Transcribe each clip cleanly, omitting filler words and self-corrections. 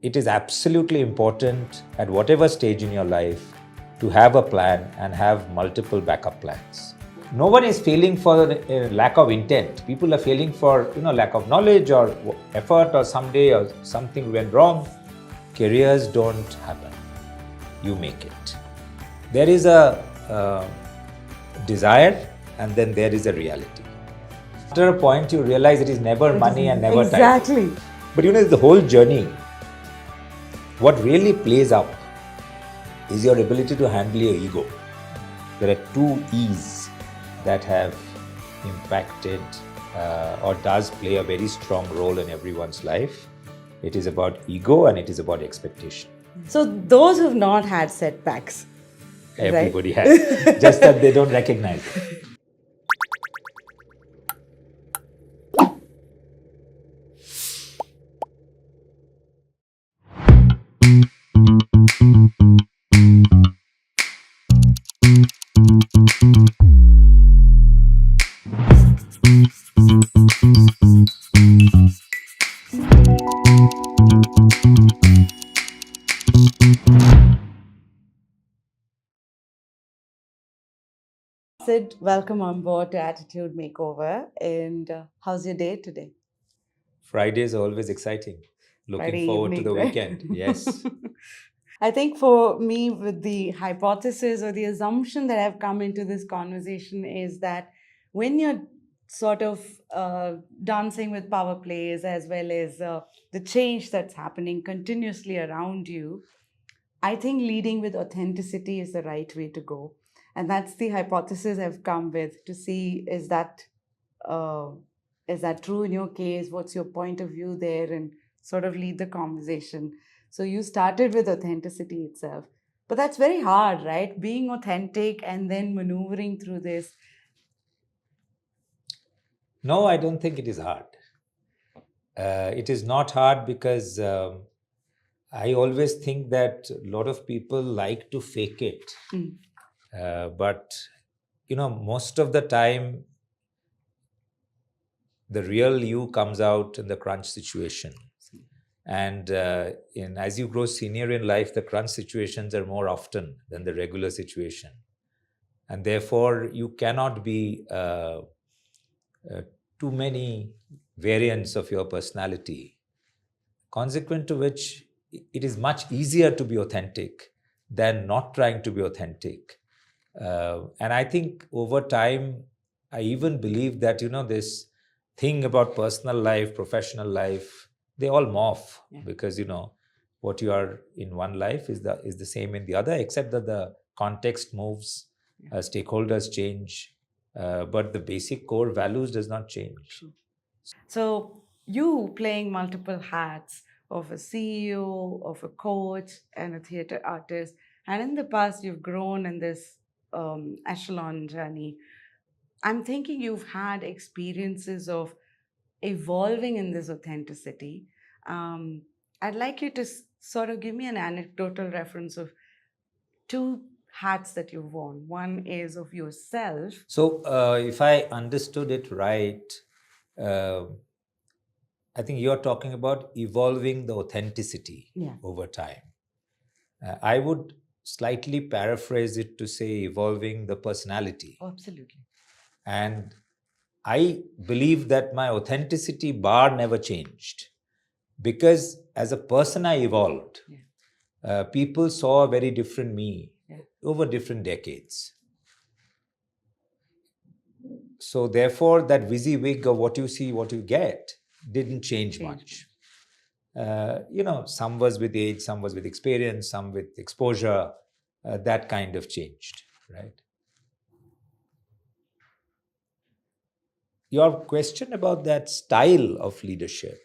it is absolutely important at whatever stage in your life to have a plan and have multiple backup plans. No one is failing for a lack of intent. People are failing for lack of knowledge or effort, or someday or something went wrong. Careers don't happen. You make it. There is a desire, and then there is a reality. After a point, you realize it is never money and never time. Exactly. But the whole journey, what really plays up is your ability to handle your ego. There are two E's that have impacted or does play a very strong role in everyone's life. It is about ego and it is about expectation. So those who've not had setbacks, Everybody has, just that they don't recognize it. Sid, welcome on board to Attitude Makeover. And how's your day today? Fridays are always exciting. Looking Friday forward to evening, the right? weekend. Yes. I think for me, with the hypothesis or the assumption that I've come into this conversation is that when you're sort of dancing with power plays as well as the change that's happening continuously around you, I think leading with authenticity is the right way to go. And that's the hypothesis I've come with to see is that true in your case? What's your point of view there? And sort of lead the conversation. So you started with authenticity itself. But that's very hard, right? Being authentic and then maneuvering through this. No, I don't think it is hard. It is not hard because I always think that a lot of people like to fake it. But, most of the time, the real you comes out in the crunch situation. And as you grow senior in life, the crunch situations are more often than the regular situation. And therefore, you cannot be too many variants of your personality. Consequent to which, it is much easier to be authentic than not trying to be authentic. And I think over time, I even believe that, this thing about personal life, professional life, they all morph. Yeah. Because, what you are in one life is the same in the other, except that the context moves, stakeholders change, but the basic core values does not change. So you playing multiple hats of a CEO, of a coach, and a theater artist, and in the past you've grown in this echelon journey. I'm thinking you've had experiences of evolving in this authenticity. I'd like you to sort of give me an anecdotal reference of two hats that you've worn. One is of yourself. So, if I understood it right, I think you're talking about evolving the authenticity over time. I would slightly paraphrase it to say evolving the personality. Oh, absolutely. And I believe that my authenticity bar never changed because as a person I evolved. People saw a very different me over different decades. So therefore, that WYSIWYG of what you see, what you get didn't change much. Some was with age, some was with experience, some with exposure. That kind of changed, right? Your question about that style of leadership,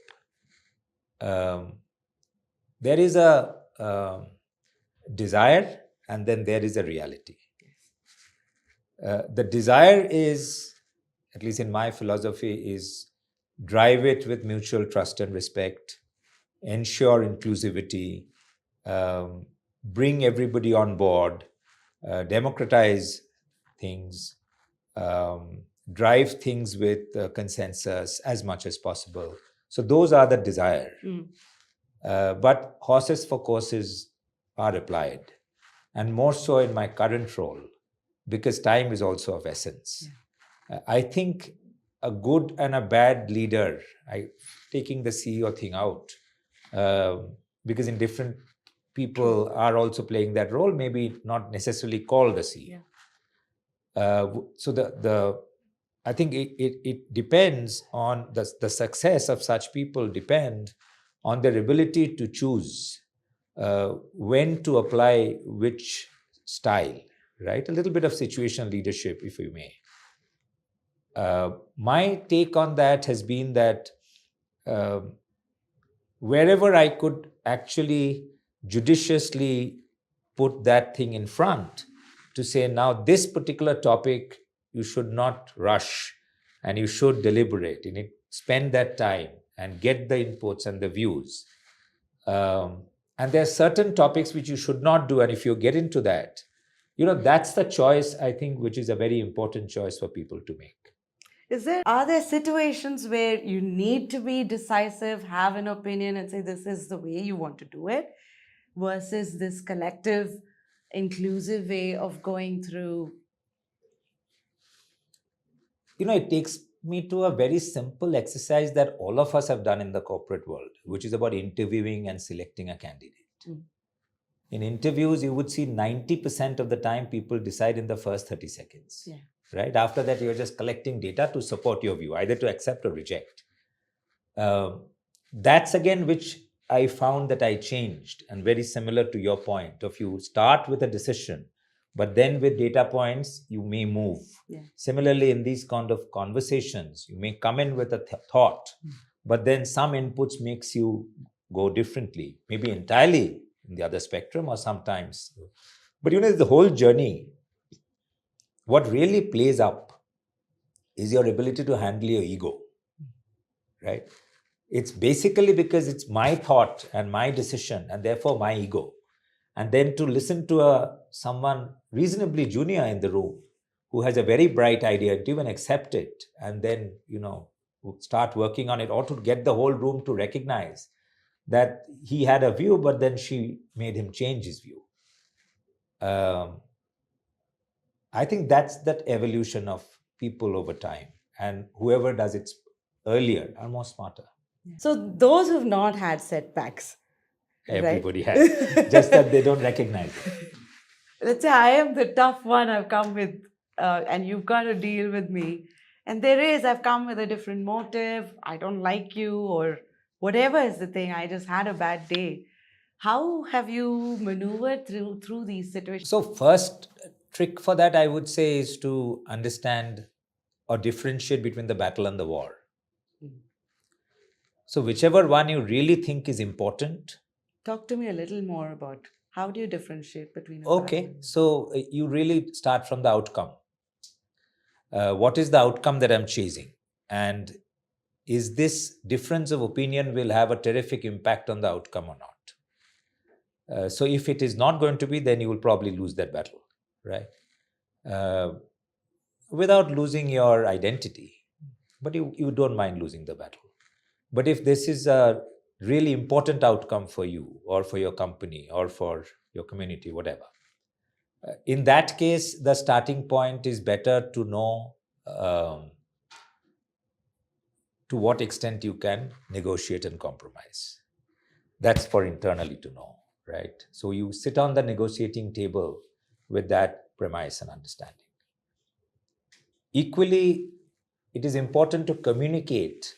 there is a desire and then there is a reality. The desire is, at least in my philosophy, is drive it with mutual trust and respect, ensure inclusivity, bring everybody on board, democratize things, drive things with consensus as much as possible. So those are the desire. But horses for courses are applied, and more so in my current role, because time is also of essence. I think a good and a bad leader, taking the CEO thing out, because in different people are also playing that role, maybe not necessarily called the CEO. So I think it depends on the success of such people depend on their ability to choose when to apply which style, right? A little bit of situational leadership, if you may. My take on that has been that wherever I could actually judiciously put that thing in front to say, now this particular topic, you should not rush and you should deliberate. You need spend that time and get the inputs and the views. And there are certain topics which you should not do. And if you get into that, that's the choice, I think, which is a very important choice for people to make. Are there situations where you need to be decisive, have an opinion, and say this is the way you want to do it, versus this collective, inclusive way of going through? It takes me to a very simple exercise that all of us have done in the corporate world, which is about interviewing and selecting a candidate. In interviews, you would see 90% of the time people decide in the first 30 seconds. Right? After that, you're just collecting data to support your view, either to accept or reject. That's again which I found that I changed, and very similar to your point of you start with a decision, but then with data points, you may move. Similarly, in these kind of conversations, you may come in with a thought, but then some inputs makes you go differently, maybe entirely in the other spectrum or sometimes. But the whole journey, what really plays up is your ability to handle your ego, right? It's basically because it's my thought and my decision and therefore my ego. And then to listen to someone reasonably junior in the room who has a very bright idea, to even accept it and then, start working on it, or to get the whole room to recognize that he had a view, but then she made him change his view. I think that's that evolution of people over time, and whoever does it earlier are more smarter. So those who've not had setbacks, everybody has, just that they don't recognize it. Let's say I am the tough one, I've come with, and you've got to deal with me. And I've come with a different motive, I don't like you, or whatever is the thing, I just had a bad day. How have you maneuvered through these situations? So first trick for that, I would say, is to understand or differentiate between the battle and the war. So whichever one you really think is important. Talk to me a little more about how do you differentiate between a Okay, so you really start from the outcome. What is the outcome that I'm chasing? And is this difference of opinion will have a terrific impact on the outcome or not? So if it is not going to be, then you will probably lose that battle, right? Without losing your identity, but you don't mind losing the battle. But if this is a really important outcome for you or for your company or for your community, whatever, in that case, the starting point is better to know to what extent you can negotiate and compromise. That's for internally to know, right? So you sit on the negotiating table with that premise and understanding. Equally, it is important to communicate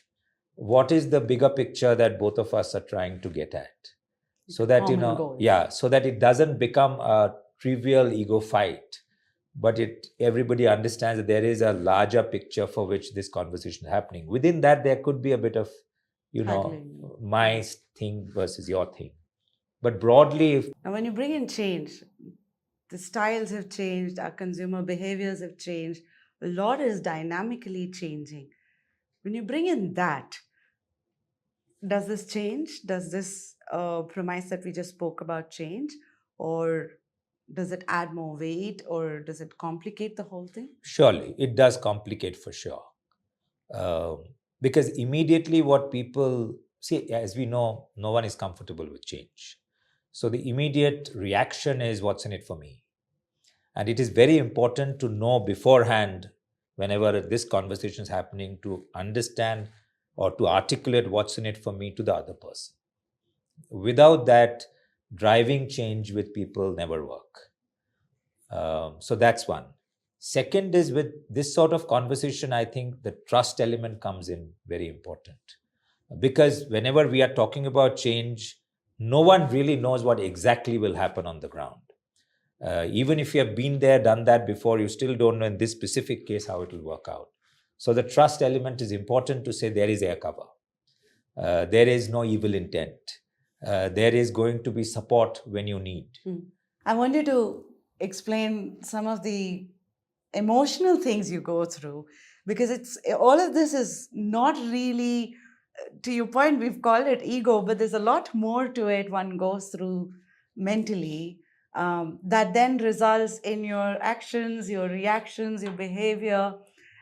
what is the bigger picture that both of us are trying to get at, so that so that it doesn't become a trivial ego fight, but everybody understands that there is a larger picture for which this conversation is happening. Within that, there could be a bit of my thing versus your thing, but broadly, now when you bring in change, the styles have changed, our consumer behaviors have changed, a lot is dynamically changing. When you bring in that, does this change? Does this premise that we just spoke about change? Or does it add more weight, or does it complicate the whole thing? Surely, it does complicate for sure. Because immediately what people see, as we know, no one is comfortable with change. So the immediate reaction is, what's in it for me? And it is very important to know beforehand, whenever this conversation is happening, to understand or to articulate what's in it for me to the other person. Without that, driving change with people never work. So that's one. Second is, with this sort of conversation, I think the trust element comes in very important. Because whenever we are talking about change, no one really knows what exactly will happen on the ground. Even if you have been there, done that before, you still don't know in this specific case how it will work out. So the trust element is important to say there is air cover. There is no evil intent. There is going to be support when you need. I want you to explain some of the emotional things you go through, because it's all of this is not really, to your point, we've called it ego, but there's a lot more to it one goes through mentally, that then results in your actions, your reactions, your behavior.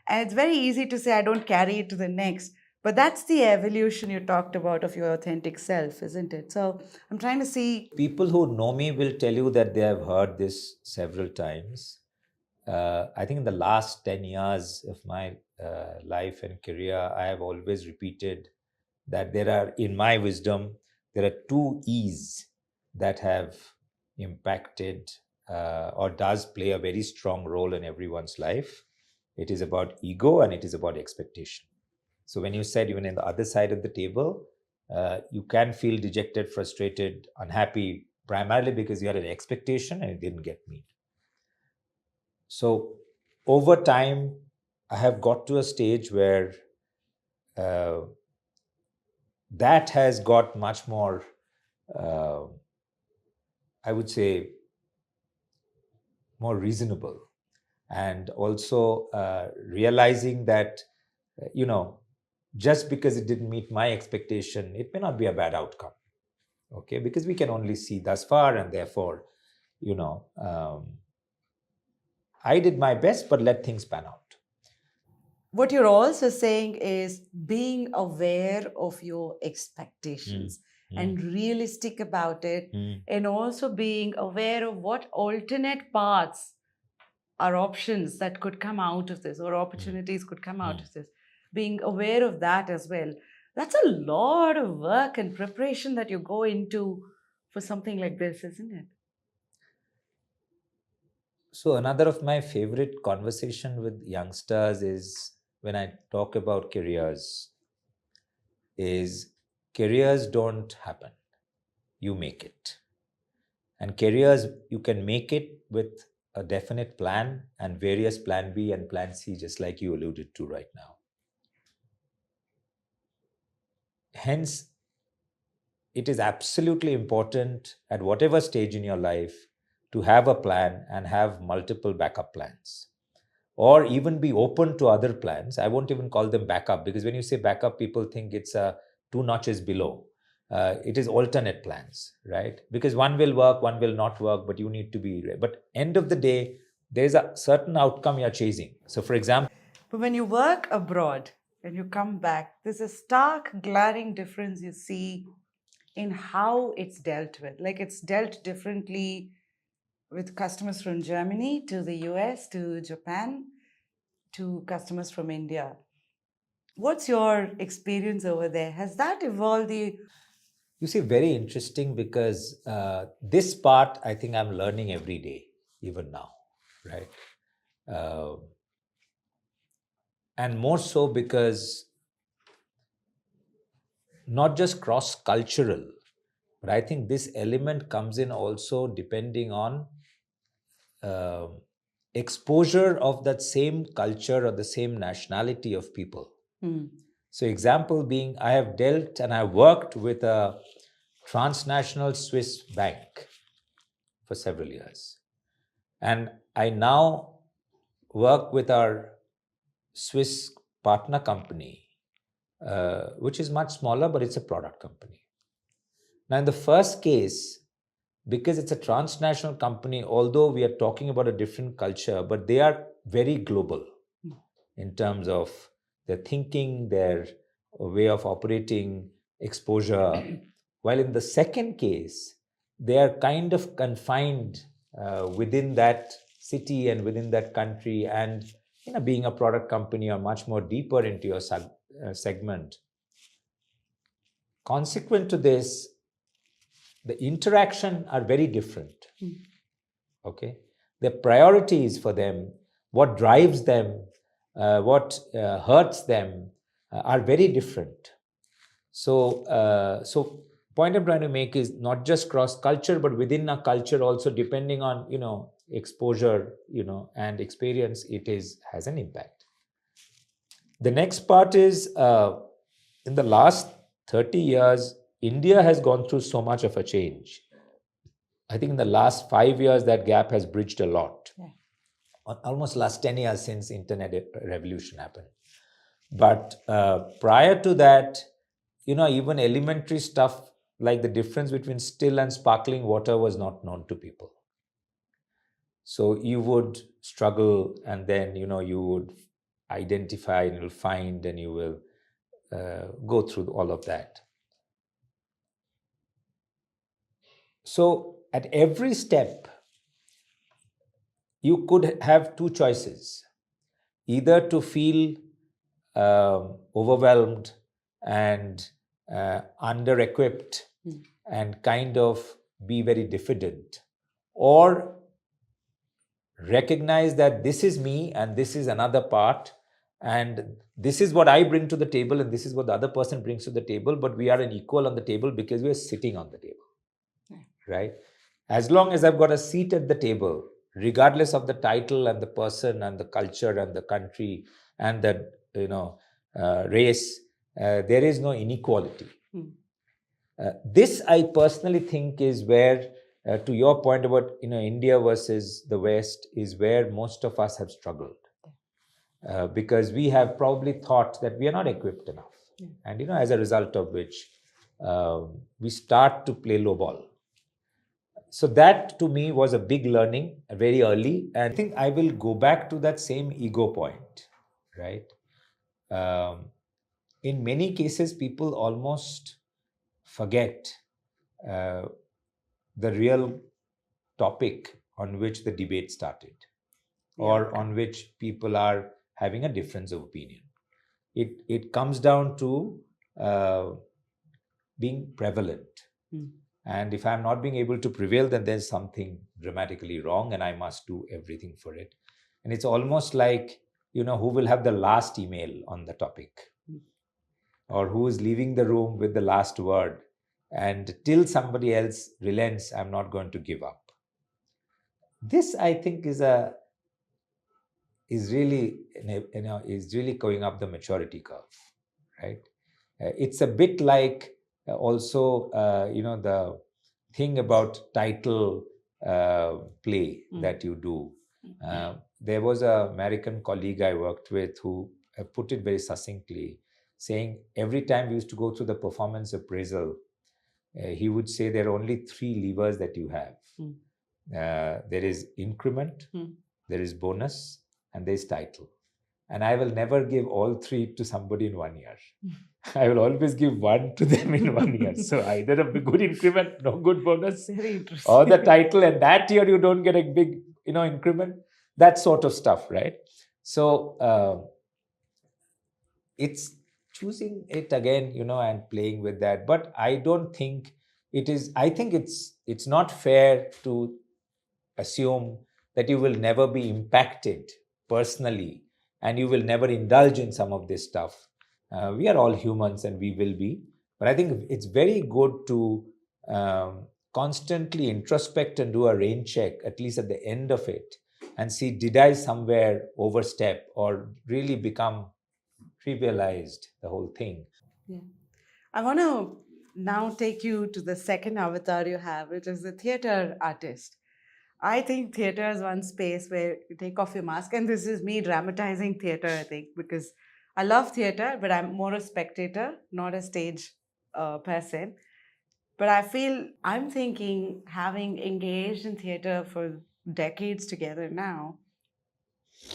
And it's very easy to say, I don't carry it to the next. But that's the evolution you talked about of your authentic self, isn't it? So I'm trying to see. People who know me will tell you that they have heard this several times. I think in the last 10 years of my life and career, I have always repeated that there are, in my wisdom, there are two E's that have impacted or does play a very strong role in everyone's life. It is about ego and it is about expectation. So when you said even in the other side of the table, you can feel dejected, frustrated, unhappy, primarily because you had an expectation and it didn't get met. So over time, I have got to a stage where that has got much more, I would say, more reasonable. And also realizing that, just because it didn't meet my expectation, it may not be a bad outcome. Okay, because we can only see thus far, and therefore, I did my best, but let things pan out. What you're also saying is being aware of your expectations and realistic about it, and also being aware of what alternate paths are options that could come out of this, or opportunities could come out of this. Being aware of that as well. That's a lot of work and preparation that you go into for something like this, isn't it? So another of my favorite conversation with youngsters is when I talk about careers, is careers don't happen. You make it. And careers, you can make it with a definite plan and various plan B and plan C, just like you alluded to right now. Hence, it is absolutely important at whatever stage in your life to have a plan and have multiple backup plans, or even be open to other plans. I won't even call them backup, because when you say backup, people think it's two notches below. It is alternate plans, right? Because one will work, one will not work, but you need to be. But end of the day, there's a certain outcome you're chasing. So, for example, But when you work abroad and you come back, there's a stark, glaring difference you see in how it's dealt with. Like it's dealt differently with customers from Germany to the US to Japan to customers from India. What's your experience over there? Has that evolved? You see, very interesting, because this part I think I'm learning every day, even now, right? And more so because not just cross cultural, but I think this element comes in also depending on uh, exposure of that same culture or the same nationality of people. So, example being, I have dealt and I worked with a transnational Swiss bank for several years. And I now work with our Swiss partner company, which is much smaller, but it's a product company. Now, in the first case, because it's a transnational company, although we are talking about a different culture, but they are very global in terms of their thinking, their way of operating, exposure. While in the second case, they are kind of confined within that city and within that country. And being a product company, you're much more deeper into your segment. Consequent to this, the interaction are very different. Okay, the priorities for them, what drives them, what hurts them, are very different. So point I'm trying to make is not just cross culture, but within a culture also, depending on exposure, and experience, has an impact. The next part is, in the last 30 years, India has gone through so much of a change. I think in the last 5 years, that gap has bridged a lot. Yeah. Almost last 10 years since internet revolution happened. But prior to that, even elementary stuff like the difference between still and sparkling water was not known to people. So you would struggle, and then you would identify, and you'll find, and you will go through all of that. So at every step, you could have two choices: either to feel overwhelmed and under-equipped and kind of be very diffident, or recognize that this is me and this is another part, and this is what I bring to the table and this is what the other person brings to the table, but we are an equal on the table because we are sitting on the table, right? As long as I've got a seat at the table, regardless of the title and the person and the culture and the country and the race, there is no inequality. This, I personally think, is where, to your point about India versus the West, is where most of us have struggled, because we have probably thought that we are not equipped enough, and as a result of which, we start to play low ball. So that to me was a big learning very early, and I think I will go back to that same ego point, right? In many cases, people almost forget the real topic on which the debate started, or on which people are having a difference of opinion. It comes down to being prevalent. And if I'm not being able to prevail, then there's something dramatically wrong and I must do everything for it. And it's almost like, who will have the last email on the topic, or who is leaving the room with the last word. And till somebody else relents, I'm not going to give up. This, I think, is really going up the maturity curve, right? It's a bit like also the thing about title play that you do. There was an American colleague I worked with who put it very succinctly, saying every time we used to go through the performance appraisal, he would say there are only three levers that you have. There is increment, there is bonus, and there is title. And I will never give all three to somebody in 1 year. I will always give one to them in 1 year. So either a good increment, no good bonus, or the title, and that year you don't get a big increment. That sort of stuff, right? So it's choosing it again, and playing with that. But I don't think it is. I think it's not fair to assume that you will never be impacted personally and you will never indulge in some of this stuff. We are all humans and we will be. But I think it's very good to constantly introspect and do a rain check, at least at the end of it, and see, did I somewhere overstep or really become trivialized the whole thing? Yeah. I want to now take you to the second avatar you have, which is the theater artist. I think theater is one space where you take off your mask, and this is me dramatizing theater, I think, because I love theater, but I'm more a spectator, not a stage person. But I feel, I'm thinking, having engaged in theater for decades together now,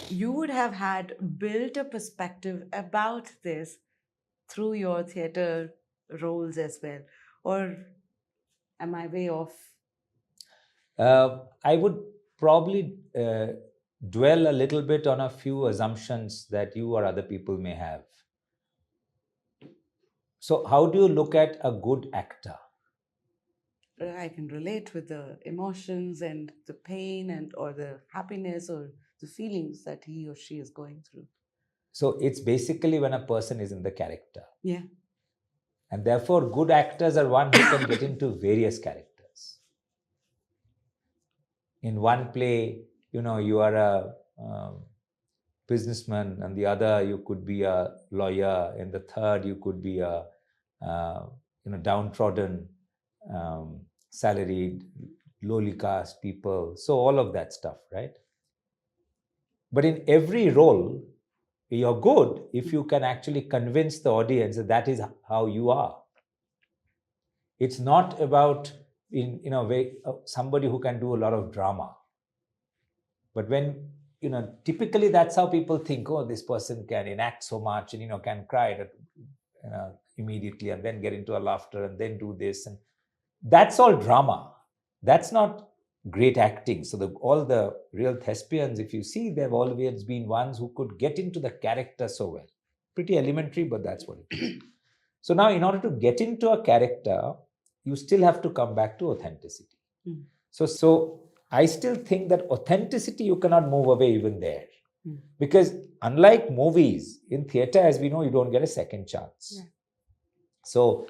you would have had built a perspective about this through your theater roles as well? Or am I way off? I would probably dwell a little bit on a few assumptions that you or other people may have. So, how do you look at a good actor? I can relate with the emotions and the pain and or the happiness or the feelings that he or she is going through. So, it's basically when a person is in the character. Yeah. And therefore, good actors are one who can get into various characters. In one play, you are a businessman, and the other you could be a lawyer, and the third you could be a downtrodden, salaried, lowly caste people. So all of that stuff, right? But in every role, you're good if you can actually convince the audience that that is how you are. It's not about somebody who can do a lot of drama. But when typically that's how people think, oh, this person can enact so much and can cry immediately and then get into a laughter and then do this, and that's all drama. That's not great acting. So all the real thespians, if you see, they've always been ones who could get into the character so well. Pretty elementary, but that's what it is. So now, in order to get into a character, you still have to come back to authenticity. So I still think that authenticity, you cannot move away even there. Because unlike movies, in theater, as we know, you don't get a second chance. Yeah. So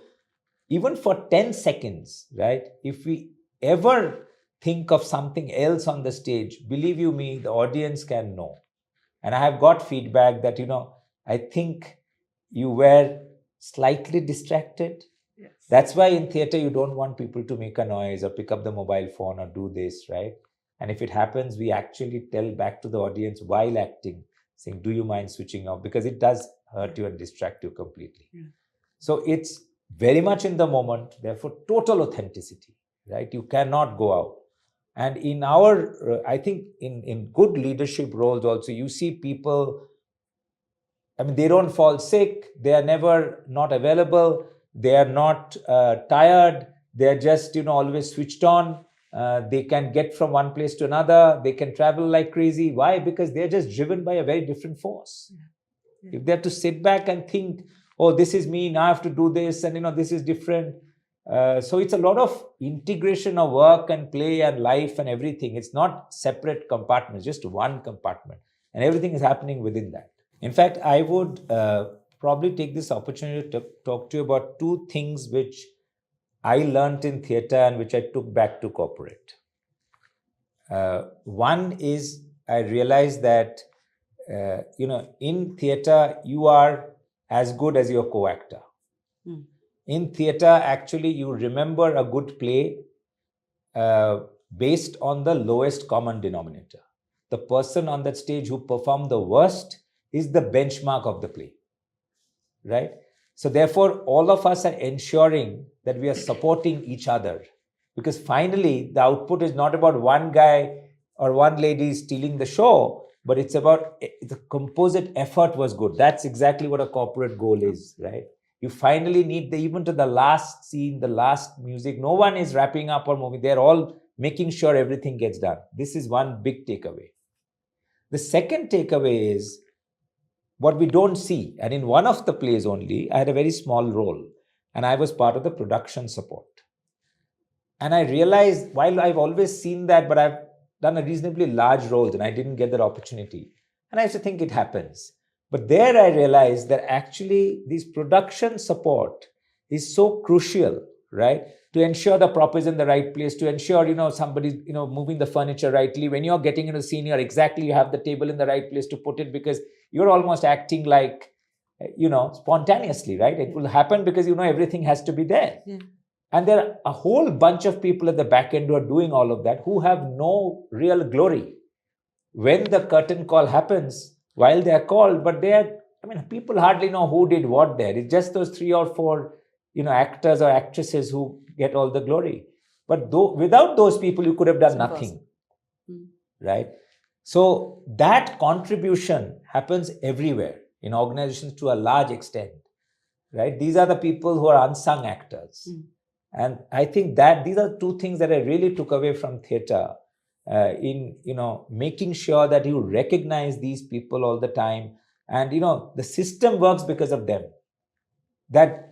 even for 10 seconds, right, if we ever think of something else on the stage, believe you me, the audience can know. And I have got feedback that, I think you were slightly distracted. Yes. That's why in theater, you don't want people to make a noise or pick up the mobile phone or do this, right? And if it happens, we actually tell back to the audience while acting, saying, do you mind switching off? Because it does hurt you and distract you completely. Yeah. So it's very much in the moment, therefore total authenticity, right? You cannot go out. And in our, I think in good leadership roles also, you see people, they don't fall sick, they are never not available, they are not tired, they are just, always switched on. They can get from one place to another, they can travel like crazy. Why? Because they're just driven by a very different force. Yeah. If they have to sit back and think, oh, this is me, now I have to do this, and this is different. So it's a lot of integration of work and play and life and everything. It's not separate compartments, just one compartment, and everything is happening within that. In fact, I would probably take this opportunity to talk to you about two things which I learned in theater and which I took back to corporate. One is I realized that, in theater, you are as good as your co-actor. In theater, actually, you remember a good play based on the lowest common denominator. The person on that stage who performed the worst is the benchmark of the play, right? So therefore, all of us are ensuring that we are supporting each other, because finally, the output is not about one guy or one lady stealing the show, but it's about the composite effort was good. That's exactly what a corporate goal is, right? You finally need even to the last scene, the last music. No one is wrapping up or moving. They're all making sure everything gets done. This is one big takeaway. The second takeaway is what we don't see. And in one of the plays only, I had a very small role, and I was part of the production support. And I realized, while I've always seen that, but I've done a reasonably large role and I didn't get that opportunity. And I used to think it happens. But there I realized that actually this production support is so crucial, right? To ensure the prop is in the right place, to ensure, somebody's, moving the furniture rightly. When you're getting into the scene, you have the table in the right place to put it, because you're almost acting like, spontaneously, right? It will happen because, everything has to be there. Yeah. And there are a whole bunch of people at the back end who are doing all of that, who have no real glory. When the curtain call happens, while they are called, but people hardly know who did what there. It's just those 3 or 4, actors or actresses who get all the glory. But without those people, you could have done nothing, right? So that contribution happens everywhere in organizations to a large extent. right? These are the people who are unsung actors. And I think that these are two things that I really took away from theater, in making sure that you recognize these people all the time, and the system works because of them. That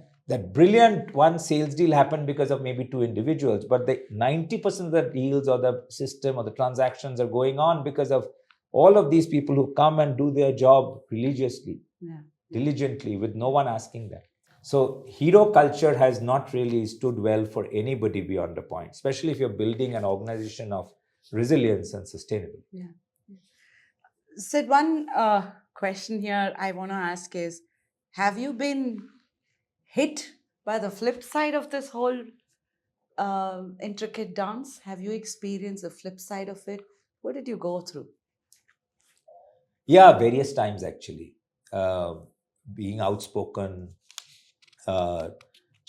brilliant one sales deal happened because of maybe two individuals, but the 90% of the deals or the system or the transactions are going on because of all of these people who come and do their job religiously, diligently, with no one asking them. So hero culture has not really stood well for anybody beyond a point, especially if you're building an organization of resilience and sustainability. Yeah. Sid, one question here I want to ask is, have you been hit by the flip side of this whole intricate dance? Have you experienced the flip side of it? What did you go through? Yeah, various times actually. Being outspoken,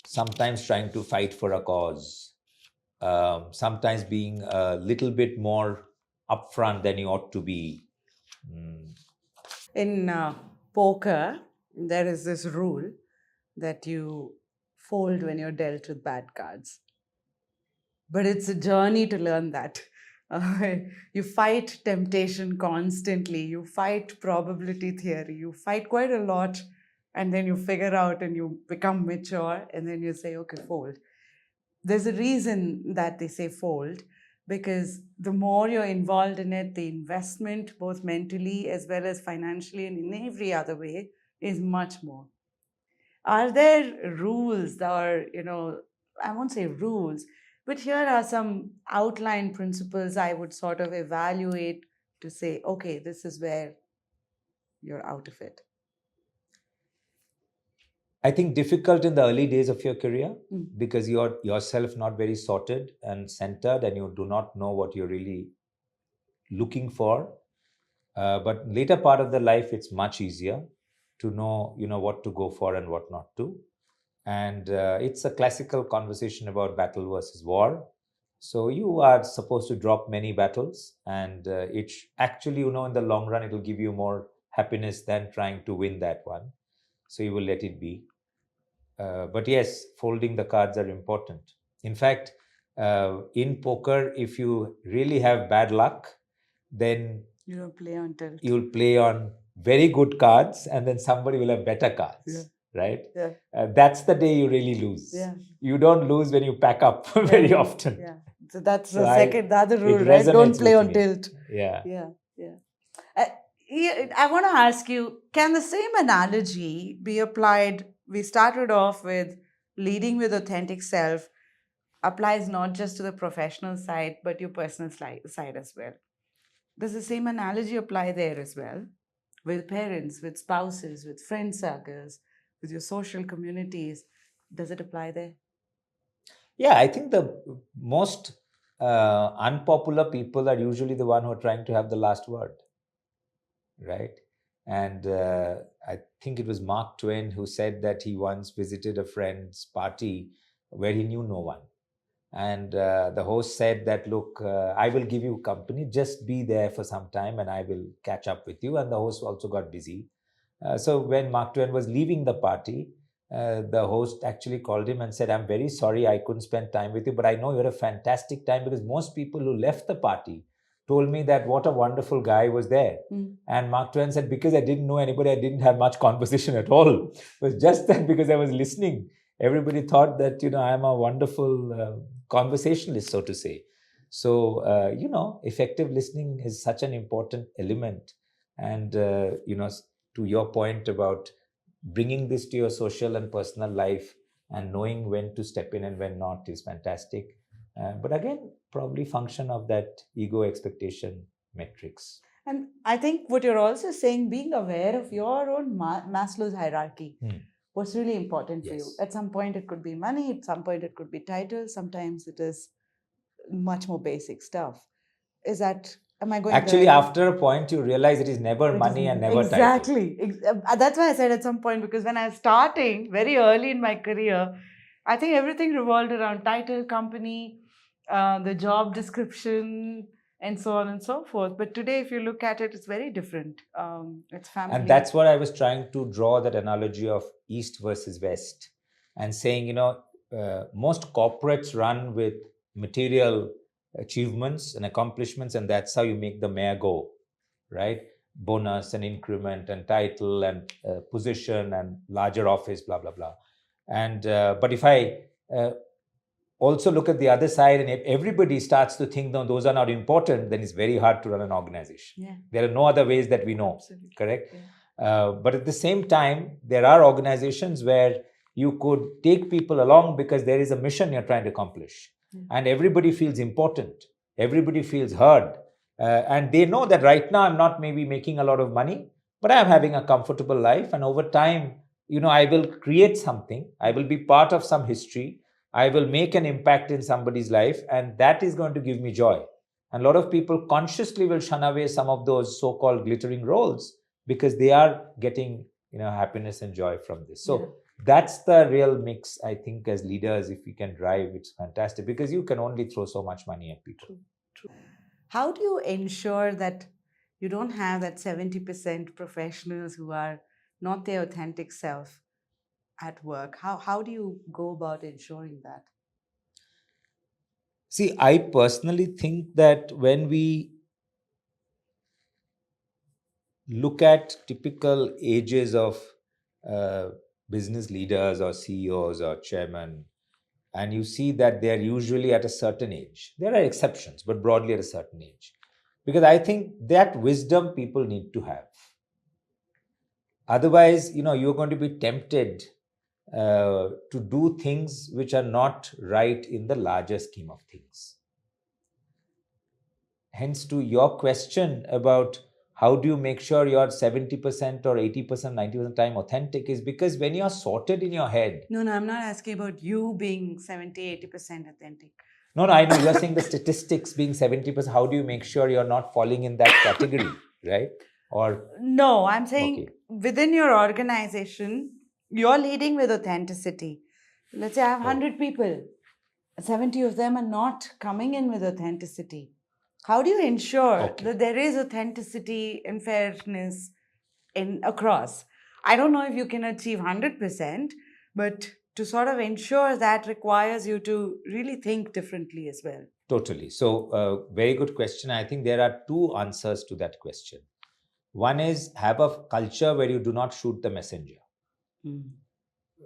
sometimes trying to fight for a cause, sometimes being a little bit more upfront than you ought to be. Mm. In poker, there is this rule that you fold when you're dealt with bad cards. But it's a journey to learn that. You fight temptation constantly, you fight probability theory, you fight quite a lot, and then you figure out and you become mature, and then you say, okay, fold. There's a reason that they say fold, because the more you're involved in it, the investment, both mentally as well as financially and in every other way, is much more. Are there rules or, I won't say rules, but here are some outline principles I would sort of evaluate to say, okay, this is where you're out of it? I think difficult in the early days of your career, because you're yourself not very sorted and centered, and you do not know what you're really looking for. But later part of the life, it's much easier to know, what to go for and what not to. And it's a classical conversation about battle versus war. So you are supposed to drop many battles, and actually, in the long run, it will give you more happiness than trying to win that one. So you will let it be. But yes, folding the cards are important. In fact, in poker, if you really have bad luck, then You don't play on tilt. you'll play on very good cards, and then somebody will have better cards, right? Yeah. That's the day you really lose. Yeah. You don't lose when you pack up very often. Yeah. So that's So the other rule, it right? Don't resonates play with on me. tilt. Yeah. Yeah. Yeah. Uh, I want to ask you, can the same analogy be applied? We started off with leading with authentic self, applies not just to the professional side, but your personal side as well. Does the same analogy apply there as well? With parents, with spouses, with friend circles, with your social communities? Does it apply there? Yeah, I think the most unpopular people are usually the one who are trying to have the last word, right? And I think it was Mark Twain who said that he once visited a friend's party where he knew no one. And the host said that, look, I will give you company, just be there for some time and I will catch up with you. And the host also got busy. So when Mark Twain was leaving the party, the host actually called him and said, I'm very sorry I couldn't spend time with you, but I know you had a fantastic time, because most people who left the party told me that what a wonderful guy was there. And Mark Twain said, because I didn't know anybody, I didn't have much conversation at all. It was just that because I was listening, everybody thought that, I'm a wonderful conversationalist, so to say. So, effective listening is such an important element. And, to your point about bringing this to your social and personal life and knowing when to step in and when not is fantastic. But again, probably function of that ego expectation metrics. And I think what you're also saying, being aware of your own Maslow's hierarchy, what's really important for you. Yes. At some point, it could be money, at some point, it could be title, sometimes it is much more basic stuff. Is that, am I going Actually, right? after a point, you realize it is never money and never title. Exactly. That's why I said at some point, because when I was starting very early in my career, I think everything revolved around title, company, the job description, and so on and so forth. But today, if you look at it, it's very different. It's family. And that's what I was trying to draw, that analogy of East versus West, and saying, most corporates run with material achievements and accomplishments, and that's how you make the mayor go, right? Bonus and increment and title and position and larger office, blah, blah, blah. And but if I also look at the other side, and if everybody starts to think, no, those are not important, then it's very hard to run an organization. Yeah. There are no other ways that we know. Absolutely. Correct? Yeah. But at the same time, there are organizations where you could take people along because there is a mission you're trying to accomplish. And everybody feels important. Everybody feels heard. And they know that right now I'm not maybe making a lot of money, but I'm having a comfortable life. And over time, I will create something. I will be part of some history. I will make an impact in somebody's life, and that is going to give me joy. And a lot of people consciously will shun away some of those so-called glittering roles because they are getting, happiness and joy from this. So that's the real mix, I think, as leaders. If we can drive, it's fantastic, because you can only throw so much money at people. True. How do you ensure that you don't have that 70% professionals who are not their authentic self at work? How do you go about ensuring that? See, I personally think that when we look at typical ages of business leaders or CEOs or chairmen, and you see that they're usually at a certain age. There are exceptions, but broadly at a certain age. Because I think that wisdom people need to have. Otherwise, you're going to be tempted to do things which are not right in the larger scheme of things. Hence, to your question about how do you make sure you're 70% or 80%, 90% time authentic, is because when you're sorted in your head. No, I'm not asking about you being 70, 80% authentic. No, I know you're saying the statistics being 70%. How do you make sure you're not falling in that category, right? Or no, I'm saying within your organization, you're leading with authenticity. Let's say I have 100 people, 70 of them are not coming in with authenticity. How do you ensure that there is authenticity and fairness across? I don't know if you can achieve 100%, but to sort of ensure that requires you to really think differently as well. Totally. So, very good question. I think there are two answers to that question. One is, have a culture where you do not shoot the messenger.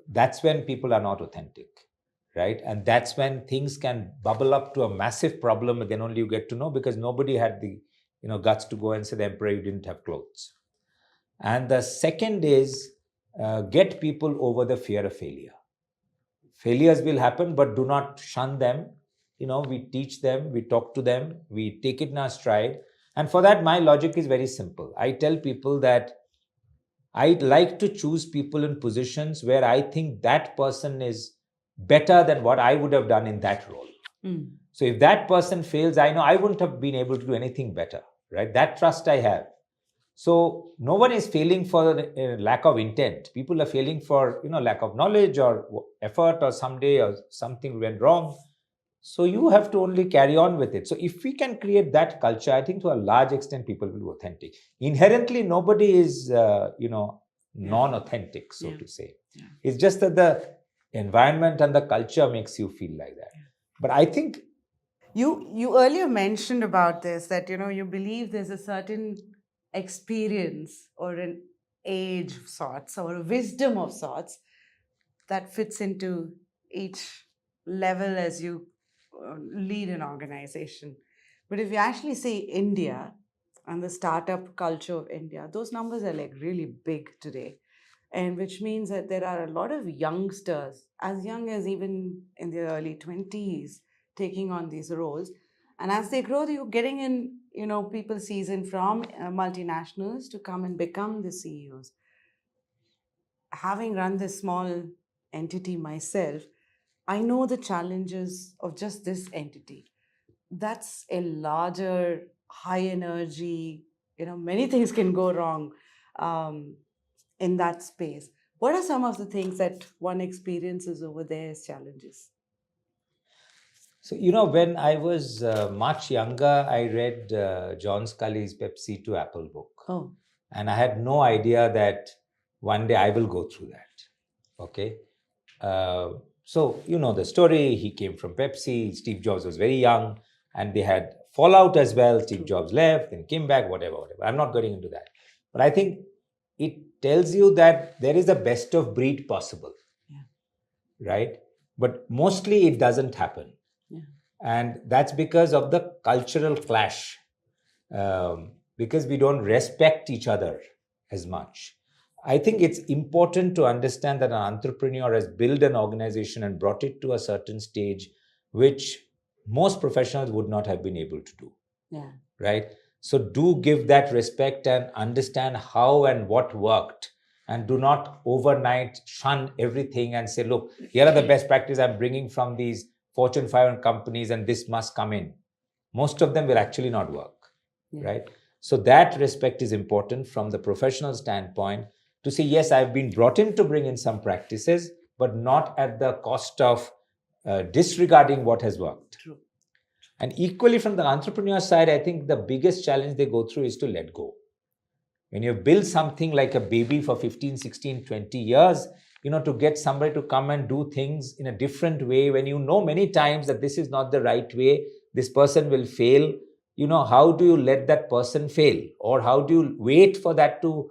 That's when people are not authentic, right? And that's when things can bubble up to a massive problem, and then only you get to know, because nobody had the guts to go and say, the emperor, you didn't have clothes. And the second is, get people over the fear of failure. Failures will happen, but do not shun them. We teach them, we talk to them, we take it in our stride. And for that, my logic is very simple. I tell people that I'd like to choose people in positions where I think that person is better than what I would have done in that role. So if that person fails, I know I wouldn't have been able to do anything better, right? That trust I have. So no one is failing for lack of intent. People are failing for lack of knowledge or effort, or someday or something went wrong. So you have to only carry on with it. So if we can create that culture, I think to a large extent people will be authentic. Inherently, nobody is non-authentic, so to say. It's just that the environment and the culture makes you feel like that. But I think you earlier mentioned about this, that you believe there's a certain experience or an age of sorts or a wisdom of sorts that fits into each level as you lead an organization. But if you actually see India and the startup culture of India, those numbers are like really big today. And which means that there are a lot of youngsters, as young as even in their early 20s, taking on these roles. And as they grow, you're getting in, people seasoned from multinationals to come and become the CEOs. Having run this small entity myself, I know the challenges of just this entity. That's a larger, high energy, many things can go wrong in that space. What are some of the things that one experiences over there as challenges? So, when I was much younger, I read John Scully's Pepsi to Apple book. Oh. And I had no idea that one day I will go through that. Okay. So, the story. He came from Pepsi. Steve Jobs was very young and they had fallout as well. Steve Jobs left and came back, whatever. I'm not getting into that. But I think it tells you that there is a best of breed possible. Yeah. Right? But mostly it doesn't happen. Yeah. And that's because of the cultural clash. Because we don't respect each other as much. I think it's important to understand that an entrepreneur has built an organization and brought it to a certain stage, which most professionals would not have been able to do. Yeah. Right? So do give that respect and understand how and what worked. And do not overnight shun everything and say, look, here are the best practices I'm bringing from these Fortune 500 companies and this must come in. Most of them will actually not work. Yeah. Right? So that respect is important from the professional standpoint to say, yes, I've been brought in to bring in some practices, but not at the cost of disregarding what has worked. True. And equally from the entrepreneur side, I think the biggest challenge they go through is to let go. When you build something like a baby for 15, 16, 20 years, to get somebody to come and do things in a different way, when many times that this is not the right way, this person will fail, how do you let that person fail? Or how do you wait for that to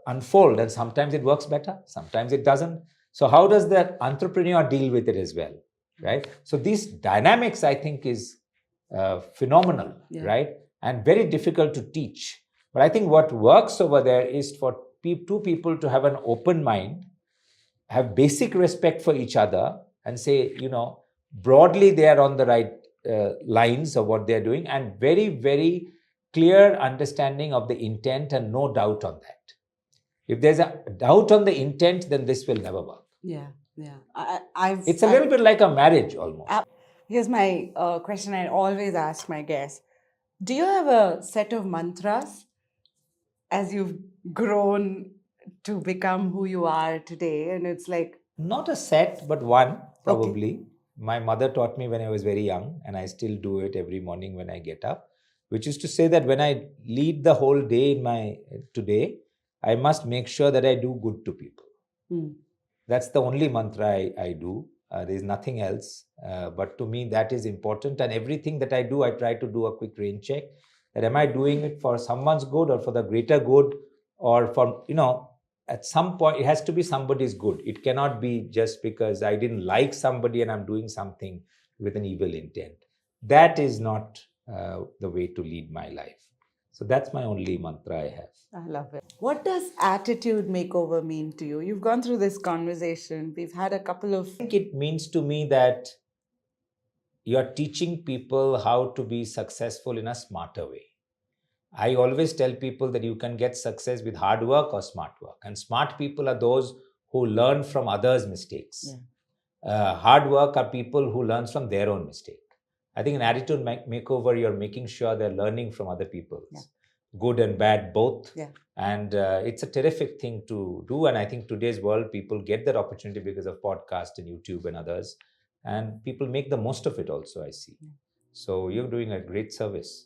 unfold? And sometimes it works better, sometimes it doesn't. So how does the entrepreneur deal with it as well? Right? So these dynamics, I think, is phenomenal, yeah. Right? And very difficult to teach. But I think what works over there is for two people to have an open mind, have basic respect for each other, and say, broadly they are on the right lines of what they're doing, and very, very clear understanding of the intent and no doubt on that. If there's a doubt on the intent, then this will never work. Yeah, yeah. It's a little bit like a marriage almost. Here's my question I always ask my guests. Do you have a set of mantras as you've grown to become who you are today? And it's like... Not a set, but one, probably. Okay. My mother taught me when I was very young, and I still do it every morning when I get up, which is to say that when I lead the whole day today, I must make sure that I do good to people. That's the only mantra I do. There is nothing else. But to me, that is important. And everything that I do, I try to do a quick rain check. That am I doing it for someone's good or for the greater good? Or for, at some point, it has to be somebody's good. It cannot be just because I didn't like somebody and I'm doing something with an evil intent. That is not the way to lead my life. So that's my only mantra I have. I love it. What does attitude makeover mean to you? You've gone through this conversation. We've had a couple of... I think it means to me that you're teaching people how to be successful in a smarter way. I always tell people that you can get success with hard work or smart work. And smart people are those who learn from others' mistakes. Yeah. Hard work are people who learn from their own mistake. I think in attitude makeover, you're making sure they're learning from other people's. Yeah. Good and bad, both. Yeah. And it's a terrific thing to do. And I think today's world, people get that opportunity because of podcast and YouTube and others. And people make the most of it also, I see. Yeah. So you're doing a great service.